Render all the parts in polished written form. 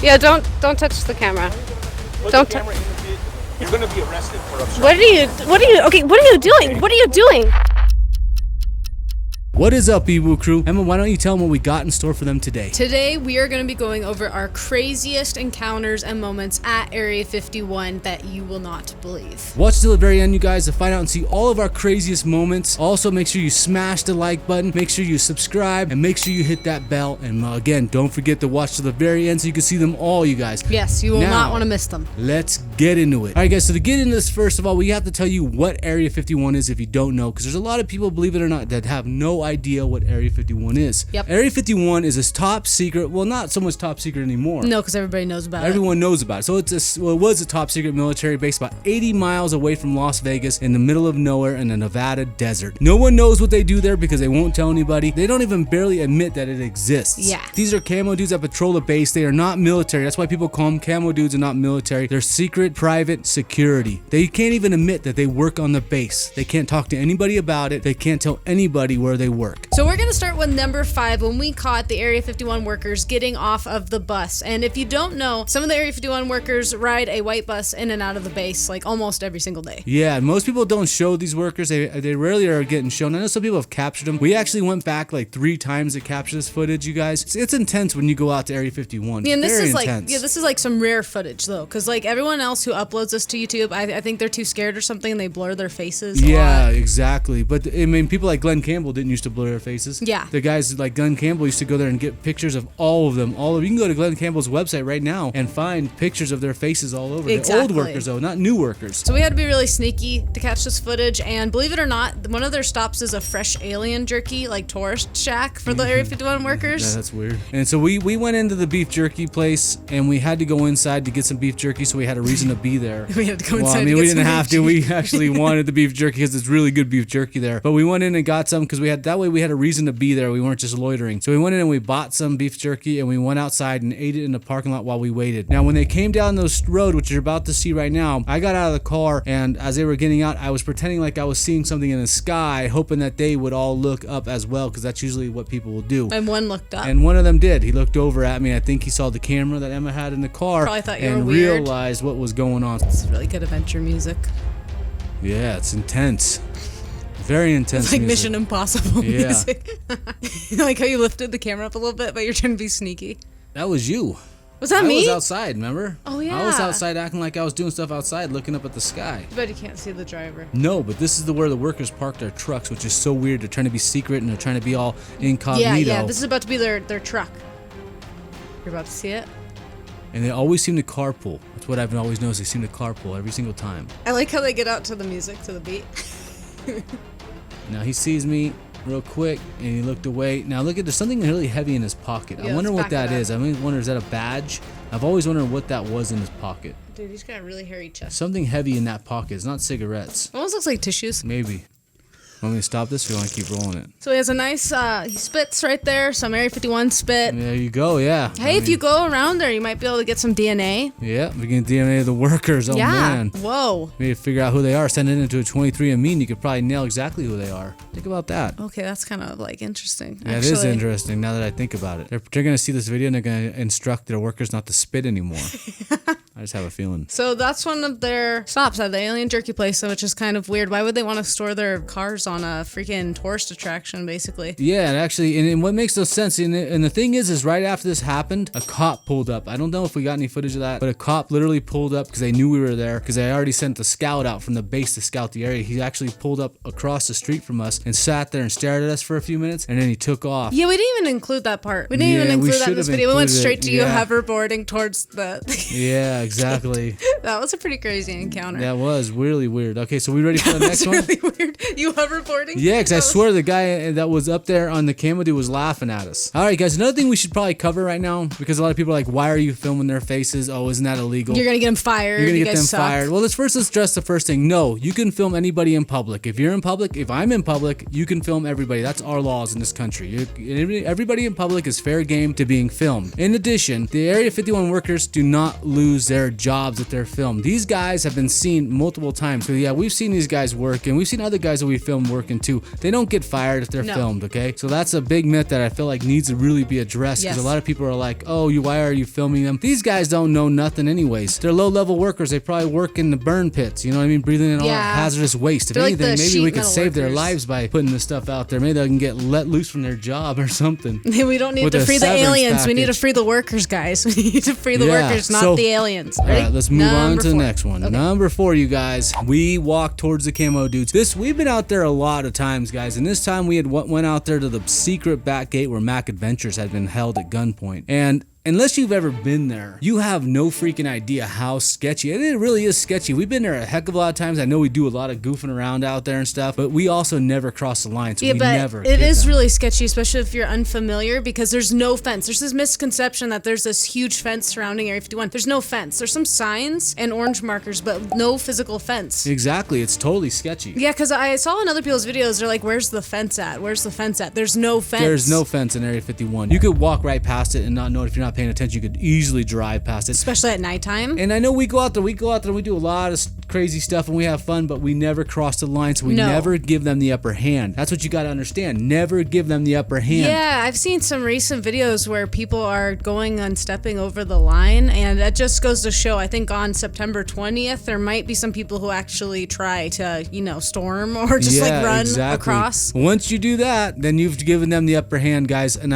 Yeah, don't touch the camera. Put Don't the camera in the pit. You're going to be arrested for obstruction. What are you doing? What are you doing? What is up, eWoo crew? Emma, why don't you tell them what we got in store for them today? Today, we are going to be going over our craziest encounters and moments at Area 51 that you will not believe. Watch till the very end, you guys, to find out and see all of our craziest moments. Also, make sure you smash the like button, make sure you subscribe, and make sure you hit that bell. And again, don't forget to watch till the very end so you can see them all, you guys. Yes, you will Now, not want to miss them. Let's get into it. All right, guys, so to get into this, first of all, we have to tell you what Area 51 is if you don't know, because there's a lot of people, believe it or not, that have no idea what Area 51 is. Yep. Area 51 is a top secret, well, not so much top secret anymore. No, because everybody knows about Everyone knows about it. So it was a top secret military base about 80 miles away from Las Vegas in the middle of nowhere in the Nevada desert. No one knows what they do there because they won't tell anybody. They don't even barely admit that it exists. Yeah. These are camo dudes that patrol the base. They are not military. That's why people call them camo dudes and not military. They're secret, private security. They can't even admit that they work on the base. They can't talk to anybody about it. They can't tell anybody where they work. So we're going to start with number 5 when we caught the Area 51 workers getting off of the bus. And if you don't know, some of the Area 51 workers ride a white bus in and out of the base like almost every single day. Yeah, most people don't show these workers. They rarely are getting shown. I know some people have captured them. We actually went back like 3 times to capture this footage, you guys. It's intense when you go out to Area 51. Yeah, and Very this intense. is like some rare footage though, because like everyone else who uploads this to YouTube, I think they're too scared or something and they blur their faces a Yeah, lot. exactly. But I mean, people like Glenn Campbell didn't used to blur their faces. Yeah. The guys like Glenn Campbell used to go there and get pictures of all of them. You can go to Glenn Campbell's website right now and find pictures of their faces all over. Exactly. The old workers though, not new workers. So we had to be really sneaky to catch this footage, and believe it or not, one of their stops is a fresh alien jerky, like tourist shack for the Area 51 workers. Yeah, that's weird. And so we went into the beef jerky place and we had to go inside to get some beef jerky, so we had a reason to be there. We had to go inside. Well, I mean, to we get didn't some have to. We actually wanted the beef jerky because it's really good beef jerky there. But we went in and got some because that way we had a reason to be there. We weren't just loitering. So we went in and we bought some beef jerky and we went outside and ate it in the parking lot while we waited. Now, when they came down this road, which you're about to see right now, I got out of the car, and as they were getting out, I was pretending like I was seeing something in the sky, hoping that they would all look up as well, because that's usually what people will do. And one looked up. And one of them did. He looked over at me. I think he saw the camera that Emma had in the car. Probably thought you and were weird. realized what was going on. It's really good adventure music. Yeah, it's intense. Very intense. It's like music. Mission Impossible Yeah. music. Like how you lifted the camera up a little bit, but you're trying to be sneaky. That was you. Was that I me? was outside, remember? Oh, yeah. I was outside acting like I was doing stuff outside, looking up at the sky. But you can't see the driver. No, but this is where the workers park their trucks, which is so weird. They're trying to be secret and they're trying to be all incognito. Yeah, this is about to be their truck. You're about to see it? And they always seem to carpool. That's what I've always noticed. They seem to carpool every single time. I like how they get out to the music, to the beat. Now he sees me real quick and he looked away. Now look at, there's something really heavy in his pocket. Yeah, I wonder let's what back that it up. is. I wonder, is that a badge? I've always wondered what that was in his pocket. Dude, he's got a really hairy chest. Something heavy in that pocket. It's not cigarettes. Almost looks like tissues. Maybe. Want me to stop this or you want to keep rolling it? So he has a nice, he spits right there, some Area 51 spit. There you go, yeah. Hey, if you go around there, you might be able to get some DNA. Yeah, we can DNA the workers. Oh, yeah. man. Whoa. We need to figure out who they are. Send it into a 23andMe and you could probably nail exactly who they are. Think about that. Okay, that's kind of like interesting. Yeah, it is interesting now that I think about it. They're going to see this video and they're going to instruct their workers not to spit anymore. I just have a feeling. So that's one of their stops at the alien jerky place, which is kind of weird. Why would they want to store their cars on a freaking tourist attraction, basically? Yeah, and actually, and what makes no sense, and the thing is right after this happened, a cop pulled up. I don't know if we got any footage of that, but a cop literally pulled up because they knew we were there, because they already sent the scout out from the base to scout the area. He actually pulled up across the street from us and sat there and stared at us for a few minutes, and then he took off. Yeah, we didn't even include that part. We didn't even Yeah, we include that in should this have video. We went included straight it, to you yeah. hoverboarding towards the... Yeah, exactly. That was a pretty crazy encounter. That was really weird. Okay, so we ready for the next That's one? really weird. You hoverboarding? Yeah, because I That was- swear the guy that was up there on the camo dude was laughing at us. All right, guys, another thing we should probably cover right now, because a lot of people are like, why are you filming their faces? Oh, isn't that illegal? You're going to get them fired. You're gonna You get guys them suck. fired. Well, let's address the first thing. No, you can film anybody in public. If you're in public, if I'm in public, you can film everybody. That's our laws in this country. Everybody in public is fair game to being filmed. In addition, the Area 51 workers do not lose their jobs that they're filmed. These guys have been seen multiple times. So yeah, we've seen these guys work, and we've seen other guys that we film working too. They don't get fired if they're filmed, okay? So that's a big myth that I feel like needs to really be addressed, because a lot of people are like, oh, why are you filming them? These guys don't know nothing anyways. They're low-level workers. They probably work in the burn pits, you know what I mean? Breathing in all that hazardous waste. If anything, maybe we could save their lives by putting this stuff out there. Maybe they can get let loose from their job or something. We don't need to free the aliens. Package. We need to free the workers, guys. We need to free the workers, not the aliens. All right, let's move on to the 4. next one. Okay. Number 4, you guys. We walk towards the Camo dudes. We've been out there a lot of times, guys, and this time we had went out there to the secret back gate where Mac Adventures had been held at gunpoint. And unless you've ever been there, you have no freaking idea how sketchy. And it really is sketchy. We've been there a heck of a lot of times. I know we do a lot of goofing around out there and stuff, but we also never cross the line. So we never. It is really sketchy, especially if you're unfamiliar, because there's no fence. There's this misconception that there's this huge fence surrounding Area 51. There's no fence. There's some signs and orange markers, but no physical fence. Exactly. It's totally sketchy. Yeah, because I saw in other people's videos, they're like, where's the fence at? Where's the fence at? There's no fence. There's no fence in Area 51. You could walk right past it and not know it if you're not paying attention. You could easily drive past it, especially at nighttime. And I know we go out there and we do a lot of crazy stuff and we have fun, but we never cross the line, so we never give them the upper hand. That's what you got to understand. Never give them the upper hand. Yeah, I've seen some recent videos where people are going and stepping over the line, and that just goes to show, I think on September 20th, there might be some people who actually try to, storm or just run across. Once you do that, then you've given them the upper hand, guys, and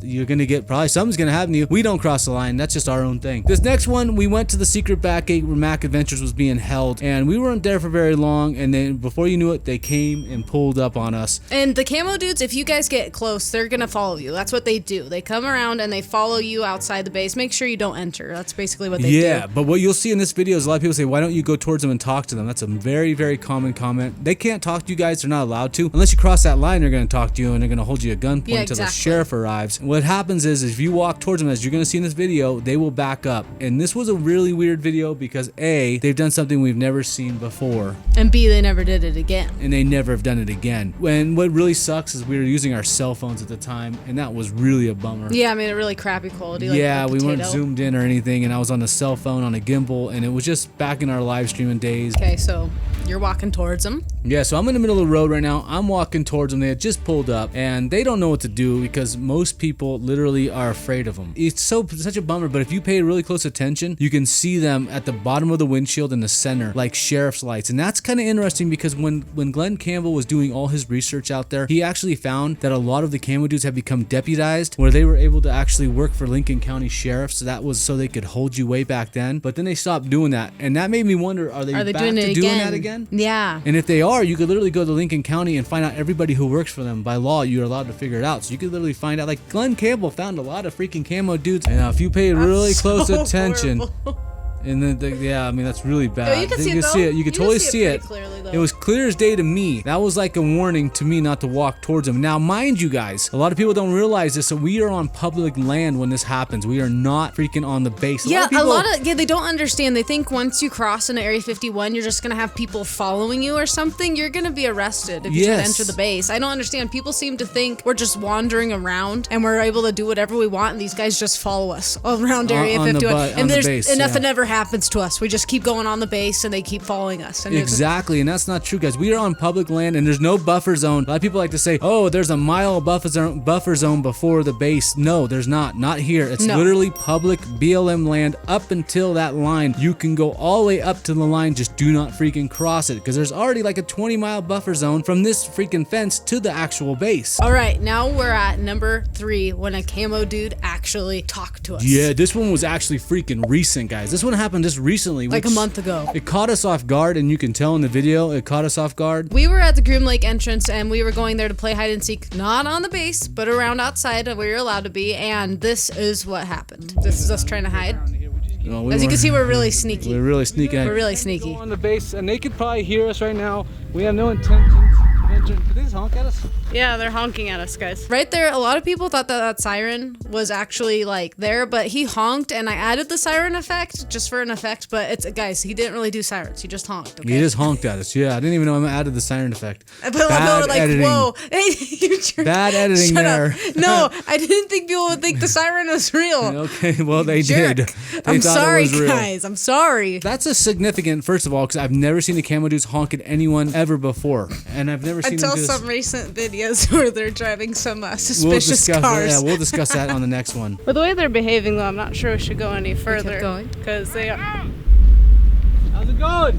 you're going to get, probably something's going to happen to you. We don't cross the line. That's just our own thing. This next one, we went to the secret back gate where Mac Adventures was being held, and we weren't there for very long, and then before you knew it, they came and pulled up on us. And the Camo dudes, if you guys get close, they're gonna follow you. That's what they do. They come around and they follow you outside the base. Make sure you don't enter. That's basically what they do. Yeah, but what you'll see in this video is a lot of people say, why don't you go towards them and talk to them? That's a very, very common comment. They can't talk to you guys. They're not allowed to. Unless you cross that line, they're gonna talk to you and they're gonna hold you at gunpoint until the sheriff arrives. And what happens is if you walk towards them, as you're gonna see in this video, they will back up. And this was a really weird video because A, they've done something we've never seen before, and B, they never did it again. And they never have done it again. And what really sucks is we were using our cell phones at the time, and that was really a bummer. Yeah, I mean, a really crappy quality. Yeah, we weren't zoomed in or anything, and I was on a cell phone on a gimbal, and it was just back in our live streaming days. Okay, so you're walking towards them. Yeah, so I'm in the middle of the road right now. I'm walking towards them. They had just pulled up, and they don't know what to do because most people literally are afraid of them. It's such a bummer, but if you pay really close attention, you can see them at the bottom of the windshield in the center, like sheriff's lights. And that's kind of interesting because when Glenn Campbell was doing all his research out there, he actually found that a lot of the Camo dudes have become deputized, where they were able to actually work for Lincoln County sheriffs. So that was so they could hold you way back then. But then they stopped doing that, and that made me wonder: are they back doing to doing that again? Yeah. And if they are, you could literally go to Lincoln County and find out everybody who works for them. By law, you're allowed to figure it out. So you could literally find out. Like Glenn Campbell found a lot of freaking Camo dudes, and if you pay really close attention. Horrible. And then, yeah, I mean, that's really bad. You can see it. You can totally see it. Clearly, though. It was clear as day to me. That was like a warning to me not to walk towards them. Now, mind you guys, a lot of people don't realize this. So we are on public land when this happens. We are not freaking on the base. They don't understand. They think once you cross into Area 51, you're just gonna have people following you or something. You're gonna be arrested if you try to enter the base. I don't understand. People seem to think we're just wandering around and we're able to do whatever we want, and these guys just follow us around Area 51. And nothing ever happens to us. We just keep going on the base and they keep following us. And exactly, and that's not true, guys. We are on public land and there's no buffer zone. A lot of people like to say, oh, there's a mile buffer zone before the base. No, there's not. Not here. It's literally public BLM land up until that line. You can go all the way up to the line, just do not freaking cross it, because there's already like a 20-mile buffer zone from this freaking fence to the actual base. All right, now we're at number 3, when a Camo dude actually talked to us. Yeah, this one was actually freaking recent, guys. This one happened just recently. Like a month ago. It caught us off guard, and you can tell in the video, it caught us off guard. We were at the Groom Lake entrance, and we were going there to play hide and seek, not on the base, but around outside where you're allowed to be, and this is what happened. This is us trying to hide. As you can see, we're really sneaky. We're really sneaky. We're really sneaky. On the base, and they could probably hear us right now. We have no intentions Did they just honk at us? Yeah, they're honking at us, guys. Right there, a lot of people thought that that siren was actually like there, but he honked, and I added the siren effect just for an effect. But it's guys, he didn't really do sirens. He just honked. Okay? He just honked at us. Yeah, I didn't even know I added the siren effect. But people were like, editing. whoa. Hey, you jerk. Bad editing Shut there. up. No, I didn't think people would think the siren was real. Okay, well they Jerk. did. They I'm thought sorry, it was real. guys. I'm sorry. That's a significant, first of all, because I've never seen the camo dudes honk at anyone ever before, and I've never seen Until them do this. some recent videos where they're driving some We'll suspicious discuss cars. Yeah, we'll discuss that on the next one. With the way they're behaving, though, I'm not sure we should go any further. going? Because they are. How's it going?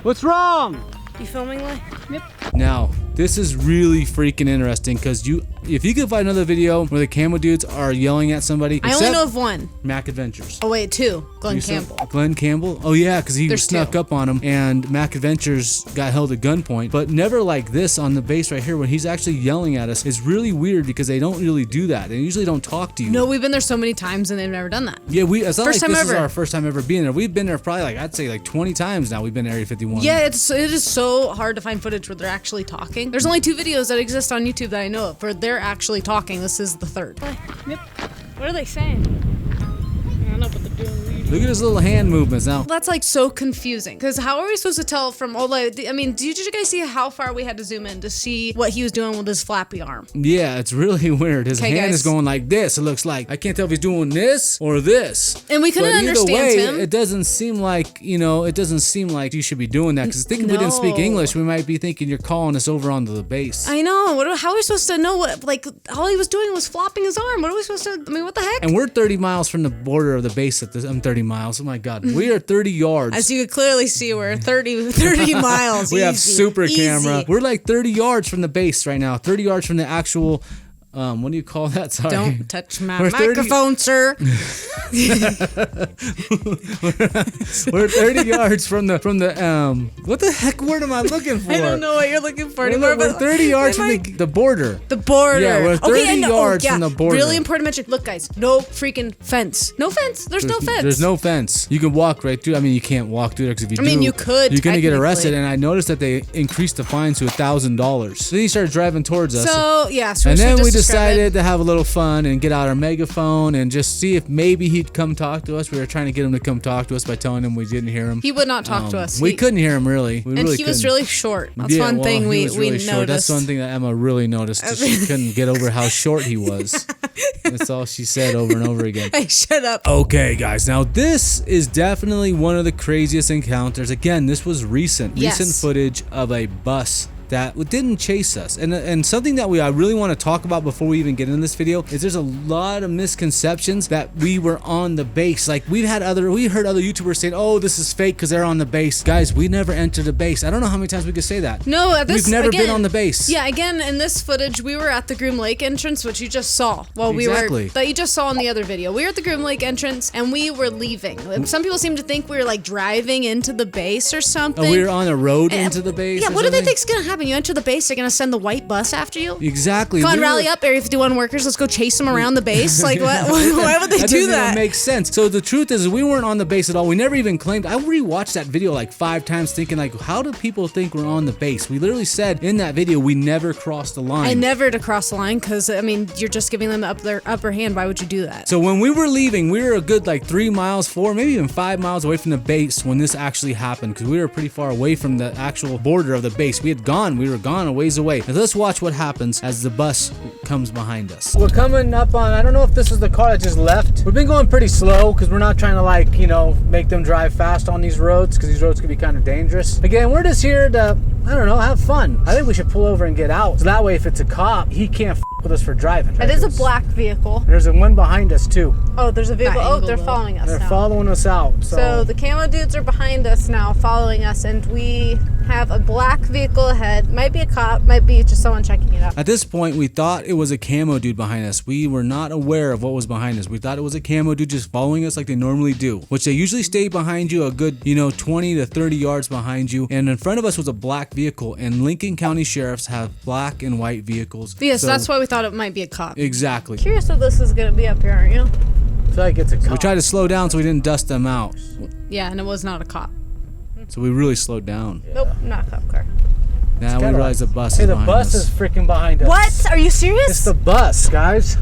What's wrong? You filming, Lay? Yep. Now, this is really freaking interesting because if you could find another video where the camo dudes are yelling at somebody, I only know of one. Mac Adventures. Oh wait, two. Glenn Campbell. Glenn Campbell? Oh yeah, because he There's snuck two. up on him, and Mac Adventures got held at gunpoint, but never like this on the base right here when he's actually yelling at us. It's really weird because they don't really do that. They usually don't talk to you. No, we've been there so many times and they've never done that. Yeah, it's not First like time this is ever. our first time ever being there. We've been there probably I'd say 20 times now. We've been to Area 51. Yeah, it is so hard to find footage where they're actually talking. There's only 2 videos that exist on YouTube that I know of where they're actually talking. This is the 3rd. Yep. What are they saying? I don't know what they're doing. Look at his little hand movements now. That's like so confusing because how are we supposed to tell from all the, I mean, did you guys see how far we had to zoom in to see what he was doing with his flappy arm? Yeah, it's really weird. His Okay, hand guys. is going like this. It looks like I can't tell if he's doing this or this. And we couldn't But either understand way, him. it doesn't seem like it doesn't seem like you should be doing that. Because if we didn't speak No. English, we might be thinking you're calling us over onto the base. I know. How are we supposed to know what, like, all he was doing was flopping his arm. What are we supposed to, I mean, what the heck? And we're 30 miles from the border of the base at this. I'm 30 miles. Oh my God. We are 30 yards. As you could clearly see, we're 30 miles. We have Easy. super Easy. camera. We're like 30 yards from the base right now. 30 yards from the actual. What do you call that? Sorry. Don't touch my We're 30 microphone, sir. We're 30 yards from the what the heck word am I looking for? I don't know what you're looking for We're, anymore. we're but 30 yards am from I- the border. The border. Yeah, we're 30 and- yards from the border. Really important to mention. Look, guys, no freaking fence. No fence. There's no fence. There's no fence. You can walk right through. I mean, you can't walk through there because if you I mean, do, you could, you're gonna get arrested. technically. And I noticed that they increased the fines to $1,000. So he started driving towards us. So, yeah. and then we just describe decided it. to have a little fun and get out our megaphone and just see if maybe he'd come talk to us. We were trying to get him to come talk to us by telling him we didn't hear him. He would not talk to us. We couldn't hear him really. We And really he was couldn't. really short. That's Yeah, one well, thing he we was really noticed. short. That's one thing that Emma really noticed. Is she couldn't get over how short he was. That's all she said over and over again. Hey, shut up. Okay, guys. Now this is definitely one of the craziest encounters. Again, this was recent Yes. footage of a bus that didn't chase us. And something that I really want to talk about before we even get into this video is there's a lot of misconceptions that we were on the base. Like we heard other YouTubers saying, "Oh, this is fake because they're on the base." Guys, we never entered the base. I don't know how many times we could say that. No, We've never been on the base. Yeah, again, in this footage, we were at the Groom Lake entrance, which you just saw. Exactly. That you just saw in the other video. We were at the Groom Lake entrance, and we were leaving. Some people seem to think we were like driving into the base or something. Oh, we were on the road into the base. Yeah, or what do they something? think's gonna happen? You enter the base, they're gonna send the white bus after you? Exactly. Come on, We rally were- up, Area 51 workers. Let's go chase them around the base. Like, what? Why would they that do doesn't that? even make sense. So the truth is we weren't on the base at all. We never even claimed. I rewatched that video like 5 times thinking like, how do people think we're on the base? We literally said in that video we never crossed the line. I never to cross the line because, I mean, you're just giving them their upper hand. Why would you do that? So when we were leaving, we were a good like 3 miles, 4, maybe even 5 miles away from the base when this actually happened because we were pretty far away from the actual border of the base. We were gone a ways away. Now let's watch what happens as the bus comes behind us. We're coming up on, I don't know if this is the car that just left. We've been going pretty slow because we're not trying to make them drive fast on these roads because these roads could be kind of dangerous. Again, we're just here to, I don't know, have fun. I think we should pull over and get out. So that way if it's a cop, he can't with us for driving. It is a black vehicle. There's a one behind us too. Oh, there's a vehicle. That Oh, angle, they're though. following us They're now. following us out. So the camo dudes are behind us now, following us, and we have a black vehicle ahead. Might be a cop, might be just someone checking it out. At this point, we thought it was a camo dude behind us. We were not aware of what was behind us. We thought it was a camo dude just following us like they normally do, which they usually stay behind you a good, 20 to 30 yards behind you. And in front of us was a black vehicle, and Lincoln County sheriffs have black and white vehicles. Yes, So- that's why we thought it might be a cop. Exactly. Curious if this is gonna be up here, aren't you? I feel like it's a cop. We tried to slow down so we didn't dust them out. Yeah, and it was not a cop. So we really slowed down. Nope, not a cop car. Now we realize the bus Hey, is the behind bus us. is freaking behind us. What? Are you serious? It's the bus, guys.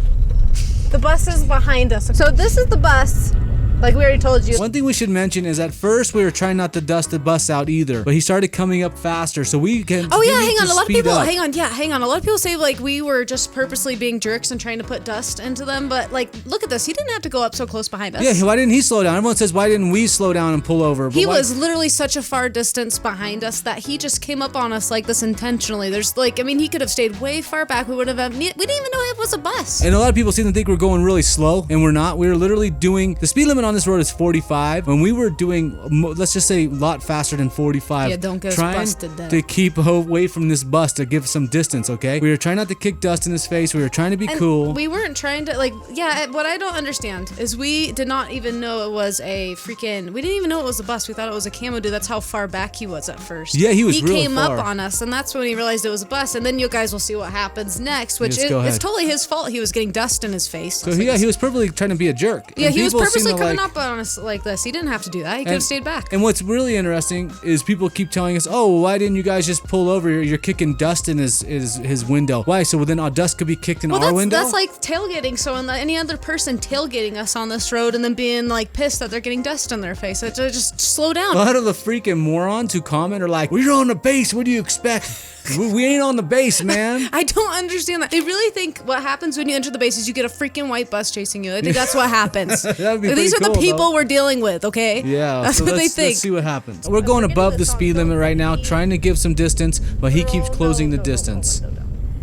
The bus is behind us. So this is the bus. Like we already told you. One thing we should mention is at first we were trying not to dust the bus out either, but he started coming up faster, so we can. Oh yeah, we need hang on. to A lot of speed people, up. hang on. A lot of people say like we were just purposely being jerks and trying to put dust into them, but like look at this. He didn't have to go up so close behind us. Yeah, why didn't he slow down? Everyone says why didn't we slow down and pull over? But He why- was literally such a far distance behind us that he just came up on us like this intentionally. There's like, I mean, he could have stayed way far back. We would have. We didn't even know it was a bus. And a lot of people seem to think we're going really slow, and we're not. We were literally doing the speed limit on this road is 45. When we were doing, let's just say, a lot faster than 45. Yeah, don't get us trying busted there. to keep away from this bus to give some distance. Okay, we were trying not to kick dust in his face. We were trying to be And cool. we weren't trying to like, yeah. What I don't understand is we did not even know it was a freaking. We didn't even know it was a bus. We thought it was a Camo dude. That's how far back he was at first. Yeah, he was He really came far. up on us, and that's when he realized it was a bus. And then you guys will see what happens next, which Yes, is go it's ahead. totally his fault. He was getting dust in his face. So yeah, he was purposely trying to be a jerk. Yeah, And he was people seem purposely to, coming like- up on us like this. He didn't have to do that. He could have stayed back. And what's really interesting is people keep telling us, "Oh, why didn't you guys just pull over? You're kicking dust in his window. Why? So then our dust could be kicked in our window." That's like tailgating. So any other person tailgating us on this road and then being like pissed that they're getting dust in their face. So just slow down. A lot of the freaking morons who comment are like, "We're on the base. What do you expect? we ain't on the base, man." I don't understand that. They really think what happens when you enter the base is you get a freaking white bus chasing you. I think that's what happens. That'd be These are pretty the cool, people though. we're dealing with, okay? Yeah, That's so what they let's think. see what happens. We're going above the speed limit right now, trying to give some distance, but he keeps closing the distance.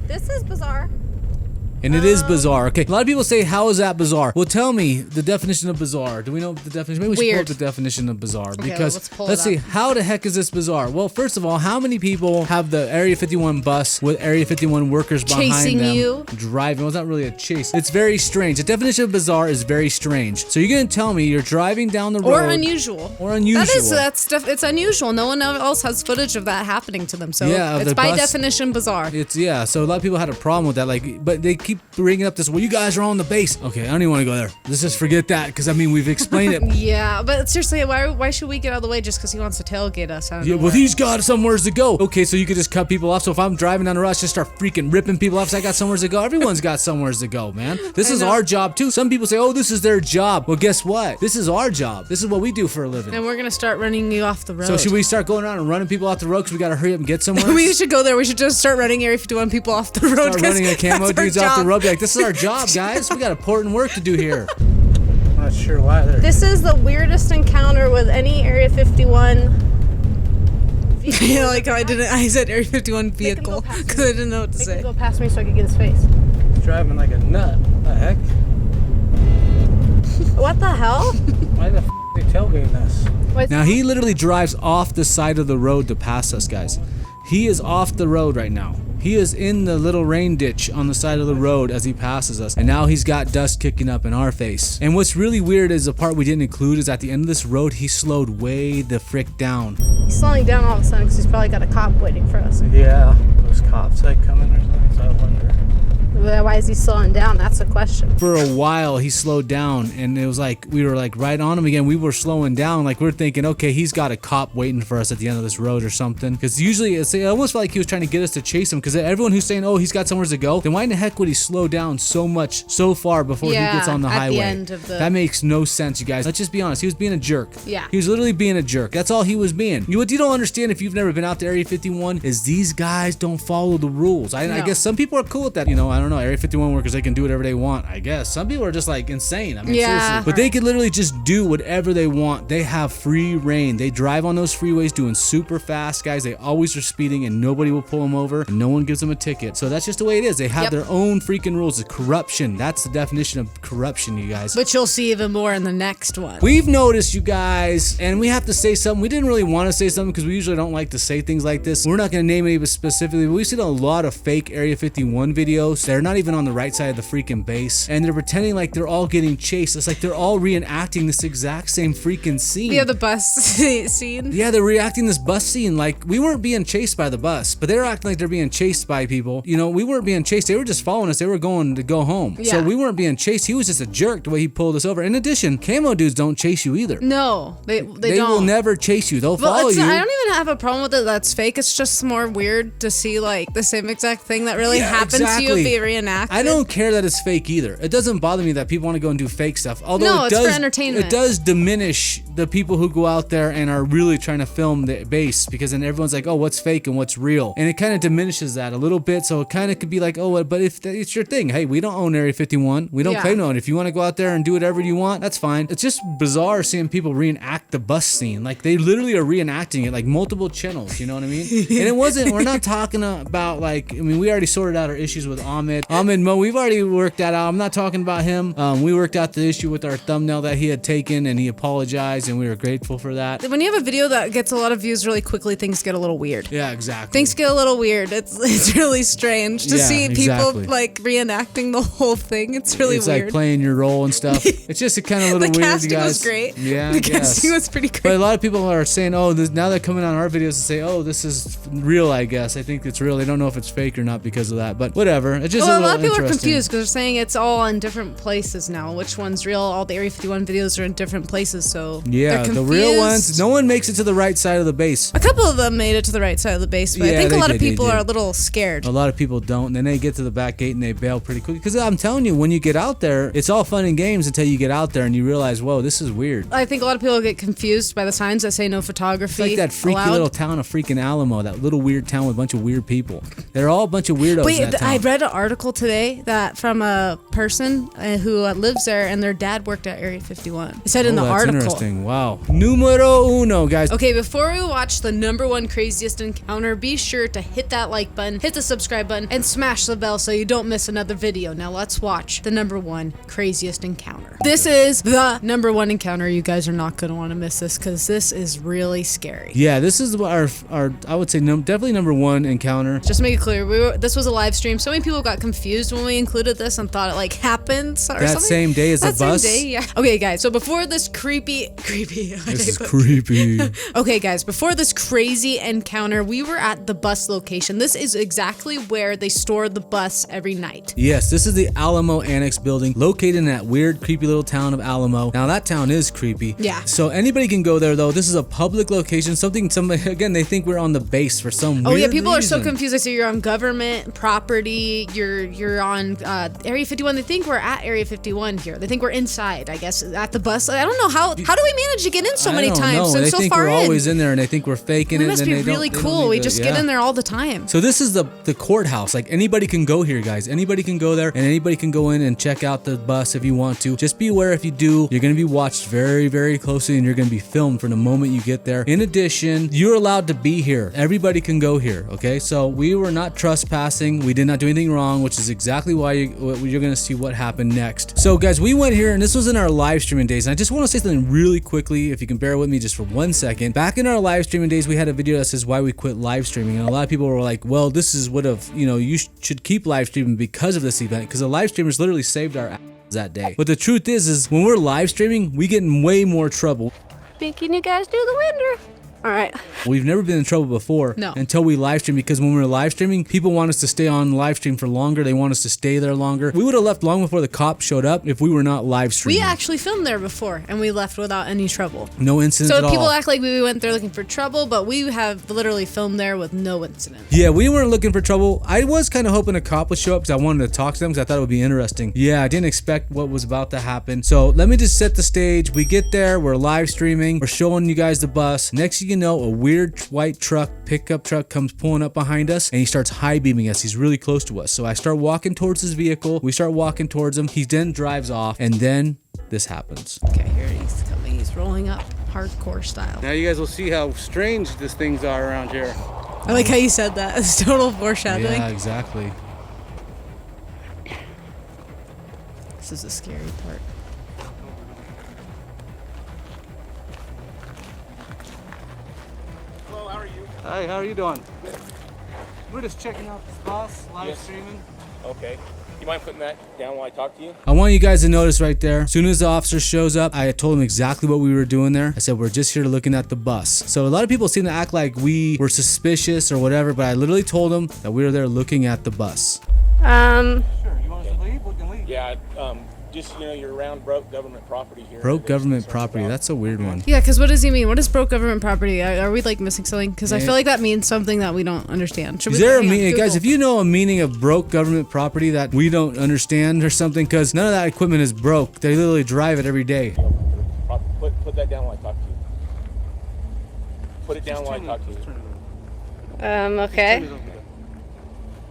This is bizarre. And it is bizarre. Okay, a lot of people say, how is that bizarre? Well, tell me the definition of bizarre. Do we know the definition? Maybe we should pull up Weird. the definition of bizarre. Okay, Because let's pull it let's see, up. how the heck is this bizarre? Well, first of all, how many people have the Area 51 bus with Area 51 workers behind Chasing them you? driving? Well, it's not really a chase. It's very strange. The definition of bizarre is very strange. So you're going to tell me you're driving down the road. Or unusual. Or unusual. It's unusual. No one else has footage of that happening to them. So Yeah, of it's the by bus- definition bizarre. It's yeah. So a lot of people had a problem with that. Like, but they keep bringing up this. Well, you guys are on the base. Okay, I don't even want to go there. Let's just forget that because I mean we've explained it. Yeah, but seriously, why should we get out of the way just because he wants to tailgate us? I don't Yeah, know well, why. he's got somewhere to go. Okay, so you could just cut people off. So if I'm driving down the road, I just start freaking ripping people off. So I got somewhere to go. Everyone's got somewhere to go, man. This is know. our job too. Some people say, oh, this is their job. Well, guess what? This is our job. This is what we do for a living. And we're gonna start running you off the road. So should we start going around and running people off the road because we got to hurry up and get somewhere? We should go there. We should just start running Area 51 people off the road. Start 'cause running a camo that's our dudes off the job. road. Be like, this is our job, guys. We got important work to do here. I'm not sure why they're. This is the weirdest encounter with any Area 51 vehicle. Yeah, like how I said Area 51 him go vehicle past me. because I didn't know what to Make him say. go past me so I could get his face. driving like a nut. What the heck? What the hell? Why the f are they tailgating us? What's Now he literally drives off the side of the road to pass us, guys. He is off the road right now. He is in the little rain ditch on the side of the road as he passes us. And now he's got dust kicking up in our face. And what's really weird is the part we didn't include is at the end of this road, he slowed way the frick down. He's slowing down all of a sudden because he's probably got a cop waiting for us. Yeah, those cops like coming or something. So I wonder. Why is he slowing down? That's the question. For a while, he slowed down and it was like, we were like right on him again. We were slowing down. Like we're thinking, okay, he's got a cop waiting for us at the end of this road or something. Because usually it almost felt like he was trying to get us to chase him. Because everyone who's saying, oh, he's got somewhere to go, then why in the heck would he slow down so much, so far before he gets on the at the highway? end of the- That makes no sense, you guys. Let's just be honest. He was being a jerk. Yeah. He was literally being a jerk. That's all he was being. What you don't understand if you've never been out to Area 51 is these guys don't follow the rules. I No. guess some people are cool with that. You know, I don't know. Area 51 workers, they can do whatever they want, I guess. Some people are just like insane. I mean, Yeah. seriously. But they can literally just do whatever they want. They have free reign. They drive on those freeways doing super fast, guys. They always are speeding and nobody will pull them over and no one gives them a ticket. So that's just the way it is. They have Yep. their own freaking rules. It's corruption. That's the definition of corruption, you guys. But you'll see even more in the next one. We've noticed, you guys, and we have to say something. We didn't really want to say something because we usually don't like to say things like this. We're not going to name any specifically, but we've seen a lot of fake Area 51 videos They're not even on the right side of the freaking base, and they're pretending like they're all getting chased. It's like they're all reenacting this exact same freaking scene. Yeah, the bus scene. Yeah, they're reacting this bus scene. Like, we weren't being chased by the bus, but they're acting like they're being chased by people. You know, we weren't being chased. They were just following us. They were going to go home. Yeah. So we weren't being chased. He was just a jerk the way he pulled us over. In addition, camo dudes don't chase you either. No, they don't. They will never chase you. They'll follow you. I don't even have a problem with it. That's fake. It's just more weird to see like the same exact thing that really happened to you be reenacted. I don't care that it's fake either. It doesn't bother me that people want to go and do fake stuff. Although it's for entertainment. It does diminish the people who go out there and are really trying to film the base, because then everyone's like, oh, what's fake and what's real? And it kind of diminishes that a little bit. So it kind of could be like, oh, but if it's your thing, hey, we don't own Area 51. We don't claim to own it. If you want to go out there and do whatever you want, that's fine. It's just bizarre seeing people reenact the bus scene. Like, they literally are reenacting it, like multiple channels, you know what I mean? And we're not talking about like, I mean, we already sorted out our issues with Ahmed Mo. We've already worked that out. I'm not talking about him. We worked out the issue with our thumbnail that he had taken, and he apologized, and we were grateful for that. When you have a video that gets a lot of views really quickly, things get a little weird. Yeah, exactly. Things get a little weird. It's really strange to see people like reenacting the whole thing. It's really it's weird. Like playing your role and stuff. It's just a kind of a little the weird, casting you guys. was great. Yeah, the casting was pretty great. But a lot of people are saying, oh, now they're coming on our videos and say, oh, this is real. I guess I think it's real. They don't know if it's fake or not because of that. But whatever. It's just a lot of people are interesting. confused because they're saying it's all in different places now. Which one's real? All the Area 51 videos are in different places, so yeah, the real ones. No one makes it to the right side of the base. A couple of them made it to the right side of the base, but I think a lot of people are a little scared. A lot of people don't, and then they get to the back gate and they bail pretty quickly. Because I'm telling you, when you get out there, it's all fun and games until you get out there and you realize, whoa, this is weird. I think a lot of people get confused by the signs that say no photography. It's like that freaky little town of freaking Alamo, that little weird town with a bunch of weird people. They're all a bunch of weirdos. Wait, in that town. I read an article today that from a person who lives there, and their dad worked at Area 51. It said in the article. Interesting. Wow. Numero uno, guys. Okay, before we watch the #1 craziest encounter, be sure to hit that like button, hit the subscribe button, and smash the bell so you don't miss another video. Now let's watch the #1 craziest encounter. This is the #1 encounter. You guys are not going to want to miss this because this is really scary. Yeah, this is our I would say definitely #1 encounter. Just to make it clear, this was a live stream. So many people got confused when we included this and thought it like happened or something. That same day as the bus? That same day, yeah. Okay, guys, so before this creepy. This is creepy. Okay, guys, before this crazy encounter, we were at the bus location. This is exactly where they store the bus every night. Yes, this is the Alamo Annex building located in that weird, creepy little town of Alamo. Now, that town is creepy. Yeah. So anybody can go there, though. This is a public location. Again, they think we're on the base for some weird reason. People are so confused. They say you're on government property. You're on Area 51. They think we're at Area 51 here. They think we're inside, I guess, at the bus. I don't know how do we manage to get in so many times? They so think far we're always in there, and they think we're faking it. It must be really cool. We just get in there all the time. So this is the courthouse. Like, anybody can go here, guys. Anybody can go there, and anybody can go in and check out the bus if you want to. Just be aware, if you do, you're going to be watched very, very closely, and you're going to be filmed from the moment you get there. In addition, you're allowed to be here. Everybody can go here, okay? So we were not trespassing. We did not do anything wrong, which is exactly why you're going to see what happened next. So, guys, we went here, and this was in our live streaming days, and I just want to say something really quickly, if you can bear with me just for 1 second. Back in our live streaming days, we had a video that says why we quit live streaming, and a lot of people were like, well, this is what you should keep live streaming because of this event, because the live streamers literally saved our that day. But the truth is when we're live streaming, we get in way more trouble. Can you guys do the window? All right. We've never been in trouble before until we live stream, because when we're live streaming, people want us to stay on live stream for longer. They want us to stay there longer. We would have left long before the cops showed up if we were not live streaming. We actually filmed there before, and we left without any trouble. No incidents at all. So people act like we went there looking for trouble, but we have literally filmed there with no incident. Yeah, we weren't looking for trouble. I was kind of hoping a cop would show up because I wanted to talk to them, because I thought it would be interesting. Yeah, I didn't expect what was about to happen. So let me just set the stage. We get there, we're live streaming, we're showing you guys the bus. Next thing you know, a weird white pickup truck comes pulling up behind us, and he starts high beaming us. He's really close to us. So I start walking towards his vehicle. We start walking towards him. He then drives off, and then this happens. Okay, here he's coming. He's rolling up hardcore style. Now you guys will see how strange these things are around here. I like how you said that. It's total foreshadowing. Yeah, exactly. This is the scary part. Hello, how are you? Hi, how are you doing? We're just checking out this bus, live streaming. Okay. You mind putting that down while I talk to you? I want you guys to notice right there. As soon as the officer shows up, I told him exactly what we were doing there. I said, we're just here looking at the bus. So a lot of people seem to act like we were suspicious or whatever, but I literally told them that we were there looking at the bus. Sure, you want us to leave? We can leave. Yeah, just, you know, you're around broke government property here. Broke There's government concerns property. about- That's a weird one. Yeah, because what does he mean? What is broke government property? Are we like missing something? Because I Yeah. feel like that means something that we don't understand. Should Is we, there a hang on, meaning, guys, Google. if you know a meaning of broke government property that we don't understand or something, because none of that equipment is broke. They literally drive it every day. Put that down while I talk to you. Put it down while I talk to you. Okay.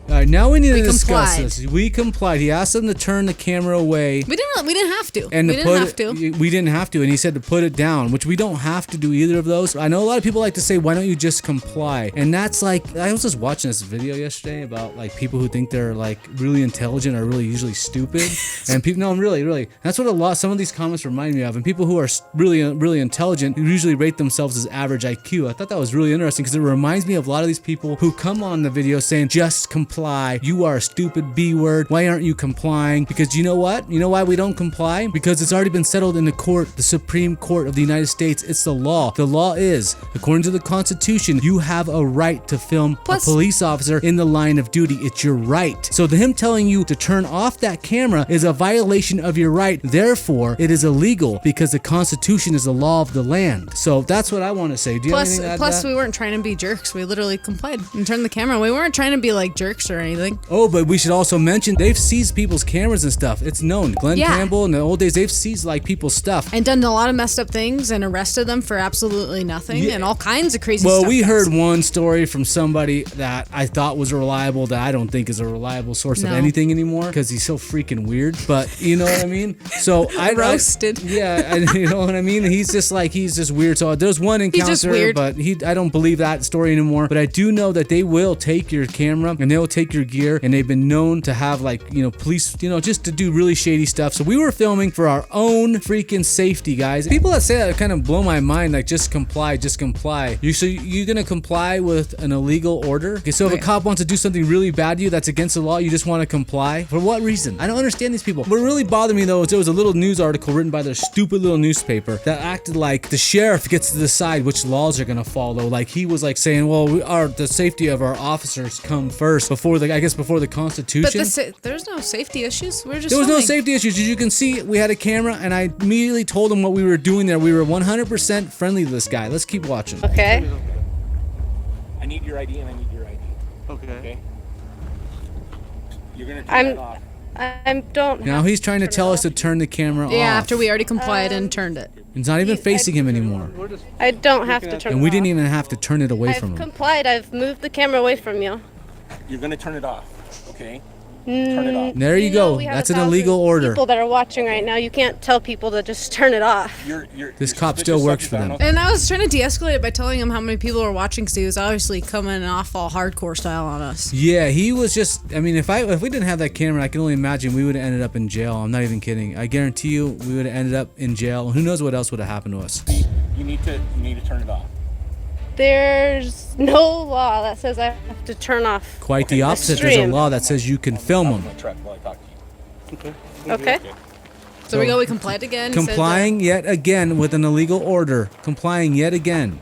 All right, now we need to discuss complied. this. We complied. He asked them to turn the camera away. We didn't have to. And we to didn't put have it, to. we didn't have to, and he said to put it down, which we don't have to do either of those. I know a lot of people like to say, why don't you just comply? And that's like, I was just watching this video yesterday about like people who think they're like really intelligent are really usually stupid, and people, no, really, that's what some of these comments remind me of. And people who are really intelligent usually rate themselves as average IQ. I thought that was really interesting because it reminds me of a lot of these people who come on the video saying, just comply. You are a stupid B word. Why aren't you complying? Because you know what? You know why we don't comply? Because it's already been settled in the court, the Supreme Court of the United States. It's the law. The law is, according to the Constitution, you have a right to film a police officer in the line of duty. It's your right. So him telling you to turn off that camera is a violation of your right. Therefore, it is illegal because the Constitution is the law of the land. So that's what I want to say. Do you have anything to add to that? We weren't trying to be jerks. We literally complied and turned the camera. We weren't trying to be like jerks or anything. Oh, but we should also mention they've seized people's cameras and stuff. It's known. Glenn Campbell in the old days, they've seized like people's stuff. And done a lot of messed up things and arrested them for absolutely nothing and all kinds of crazy Well, stuff. we heard one story from somebody that I thought was reliable that I don't think is a reliable source of anything anymore because he's so freaking weird. But you know what I mean? So I roasted. Yeah, and you know what I mean? He's just weird. So there's one encounter, just weird. but I don't believe that story anymore. But I do know that they will take your camera and they will take your gear, and they've been known to have police, just to do really shady stuff. So we were filming for our own freaking safety, guys. People that say that kind of blow my mind, like just comply. You're gonna comply with an illegal order? Okay, so if a cop wants to do something really bad to you that's against the law, you just want to comply? For what reason? I don't understand these people. What really bothered me though is there was a little news article written by their stupid little newspaper that acted like the sheriff gets to decide which laws are gonna follow. Like he was like saying, well, the safety of our officers come first before the Constitution. But there's no safety issues. We're just There was no filming. safety issues. As you can see, we had a camera, and I immediately told him what we were doing there. We were 100% friendly to this guy. Let's keep watching. Okay. I need your ID and I need your ID. Okay. You're gonna turn that off. I don't. Now he's trying to tell us to turn the camera off. Yeah, after we already complied and turned it. It's not even facing him anymore. I don't have to turn. And we didn't even have to turn it away from I've him. complied. I've moved the camera away from you. You're gonna turn it off. Okay. Turn it off. There you go. That's an illegal order. People that are watching right now, you can't tell people to just turn it off. This cop still works for them. And I was trying to de-escalate it by telling him how many people were watching, because he was obviously coming off all hardcore style on us. Yeah, he was just. I mean, if we didn't have that camera, I can only imagine we would have ended up in jail. I'm not even kidding. I guarantee you, we would have ended up in jail. Who knows what else would have happened to us? You need to turn it off. There's no law that says I have to turn off. Quite the opposite. There's a stream. law that says you can film I'm them. gonna truck while I talk to you. Okay. So we complied again. He said, Complying yet again with an illegal order. Complying yet again.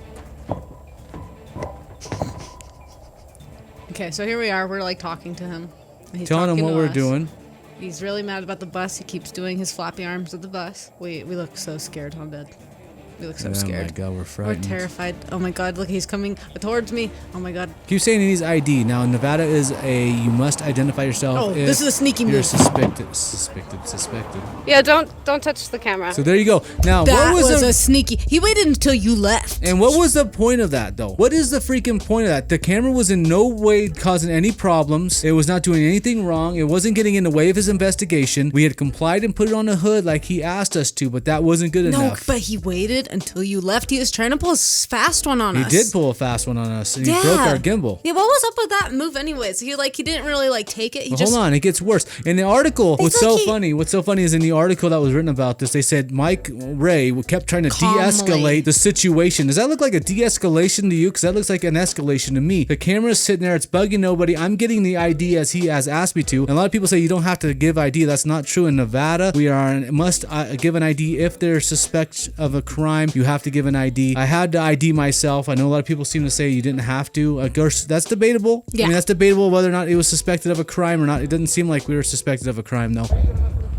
okay, so here we are. We're like talking to him. He's Telling him talking what to we're us. doing. He's really mad about the bus. He keeps doing his floppy arms at the bus. We look so scared on bed. We look so Oh scared. my god, we're We're frightened. terrified. Oh my god, look, he's coming towards me. Oh my god. Keep saying he needs ID. Now, in Nevada is you must identify yourself. Oh, if this is a sneaky You're move. suspected. Yeah, don't touch the camera. So there you go. Now, That what was a sneaky. He waited until you left. and what was the point of that, though? What is the freaking point of that? The camera was in no way causing any problems. It was not doing anything wrong. It wasn't getting in the way of his investigation. We had complied and put it on the hood like he asked us to, but that wasn't good No, enough. but he waited until you left. He was trying to pull a fast one on He us. did pull a fast one on us, and he broke our gimbal. Yeah, what was up with that move anyways? He didn't really like take it. He just Hold on, it gets worse. In the article, what's so funny is in the article that was written about this, they said Mike Ray kept trying to de-escalate the situation. Does that look like a de-escalation to you? Because that looks like an escalation to me. The camera's sitting there, it's bugging nobody. I'm getting the ID as he has asked me to. And a lot of people say you don't have to give ID. That's not true. In Nevada, we must give an ID if they're suspect of a crime. You have to give an ID. I had to ID myself. I know a lot of people seem to say you didn't have to. Of course, that's debatable. Yeah. I mean, that's debatable whether or not it was suspected of a crime or not. It doesn't seem like we were suspected of a crime, though.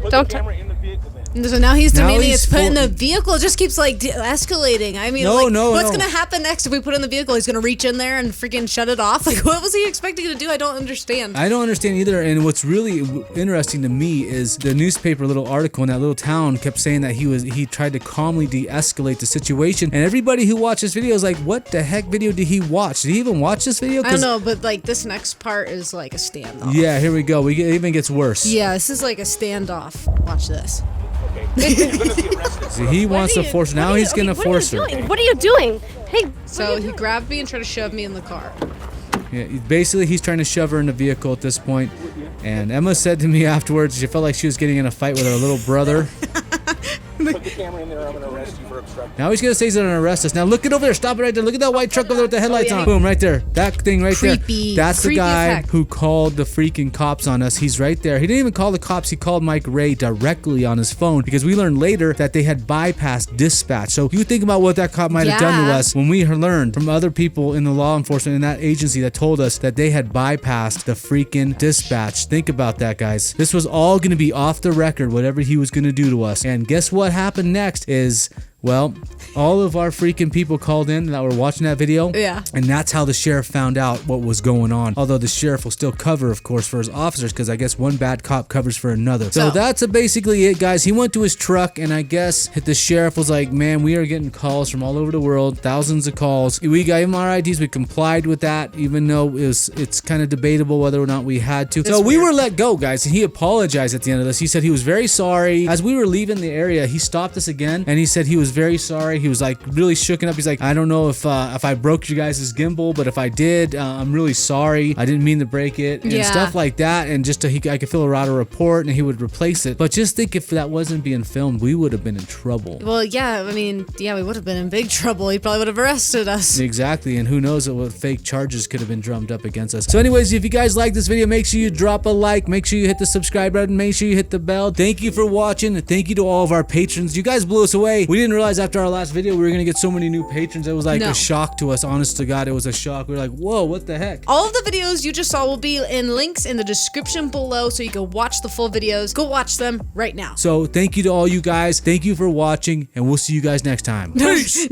Put the camera in the vehicle then. So now he's demanding it's put in full- the vehicle. It just keeps like escalating. I mean, what's gonna happen next if we put it in the vehicle? He's gonna reach in there and freaking shut it off. Like, what was he expecting to do? I don't understand. I don't understand either. And what's really interesting to me is the newspaper little article in that little town kept saying that he tried to calmly de-escalate the situation. And everybody who watched this video is like, what the heck video did he watch? Did he even watch this video? I don't know, but like this next part is like a standoff. Yeah, here we go. It even gets worse. Yeah, this is like a standoff. Watch this. Okay. You're gonna be arrested. See, he wants to force. Now he's gonna force her. What are you doing? Hey. So he grabbed me and tried to shove me in the car. Yeah, basically, he's trying to shove her in the vehicle at this point. And Emma said to me afterwards, she felt like she was getting in a fight with her little brother. Put the camera in there. I'm gonna arrest you for obstructing. Now he's gonna say he's gonna arrest us. Now look it over there. Stop it right there. Look at that white truck over there with the headlights on. Boom, right there. That thing right Creepy. there. That's the Creepy guy as heck. who called the freaking cops on us. He's right there. He didn't even call the cops. He called Mike Ray directly on his phone because we learned later that they had bypassed dispatch. So you think about what that cop might have done to Yeah. us when we learned from other people in the law enforcement in that agency that told us that they had bypassed the freaking dispatch. Think about that, guys. This was all gonna be off the record, whatever he was gonna do to us. And guess what happened next is, well, all of our freaking people called in that were watching that video. Yeah. And that's how the sheriff found out what was going on. Although the sheriff will still cover, of course, for his officers because I guess one bad cop covers for another. So that's basically it, guys. He went to his truck and I guess the sheriff was like, man, we are getting calls from all over the world, thousands of calls. We got him our IDs. We complied with that, even though it's kind of debatable whether or not we had to. So we were let go, guys. And he apologized at the end of this. He said he was very sorry. As we were leaving the area, he stopped us again and he said he was very sorry. He was like really shooken up. He's like, I don't know if I broke you guys' gimbal, but if I did, I'm really sorry. I didn't mean to break it and stuff like that. And just I could fill out a report and he would replace it. But just think if that wasn't being filmed, we would have been in trouble. Well, yeah, I mean, yeah, we would have been in big trouble. He probably would have arrested us. Exactly, and who knows what fake charges could have been drummed up against us. So anyways, if you guys like this video, make sure you drop a like, make sure you hit the subscribe button, make sure you hit the bell. Thank you for watching, and thank you to all of our patrons. You guys blew us away. We didn't realize after our last video we were gonna get so many new patrons. It was like a shock to us, honest to God. It was a shock. We were like, whoa, what the heck? All of the videos you just saw will be in links in the description below so you can watch the full videos. Go watch them right now. So thank you to all you guys. Thank you for watching, and we'll see you guys next time. Peace!